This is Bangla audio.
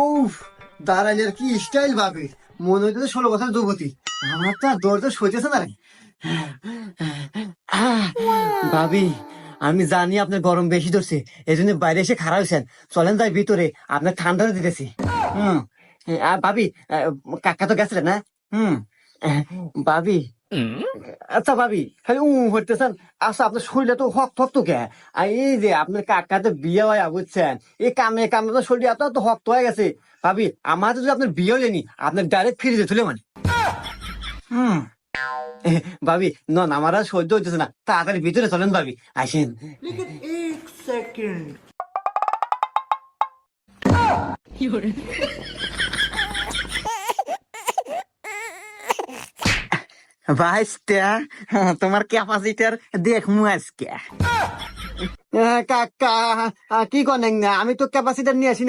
উফ, দাঁড়াইলের কি স্টাইল ভাবে, মনে হইতেছে 16 বছর যুবতী। আমার তো আর দৌড় সইতেছে না রে। ভাবি, আমি জানি আপনার গরম বেশি ধরছে, এই জন্য বাইরে এসে খাড়া হয়েছেন। চলেন যাই ভিতরে, আপনার ঠান্ডা দিতেছি। হুম। ভাবি, কাকা তো গেছিলেন না? হুম। ভাবি, আচ্ছা ভাবি, খালি হইতেছেন। আচ্ছা, আপনার শরীরে তো হক থক তো কে? আর এই যে আপনার কাকাতে বিয়ে হয় বুঝছেন, এই কামে কামে তো শরীর এত তো শক্ত হয়ে গেছে। ভাবি, আমার যদি আপনার বিয়ে হয়নি, আপনার ডাইরেক্ট ফিরে যেতে মানে। হুম। ভাবি, নন আমার আর সহ্য হইতেছে না, তাড়াতাড়ি ভিতরে চলেন ভাবি, আসেন। लेकिन एक सेकंड। ভাইস্তা, তোমার ক্যাপাসিটার দেখমু আজকে। কাকা, কি করেন না? আমি তো ক্যাপাসিটার নিয়ে আসি না।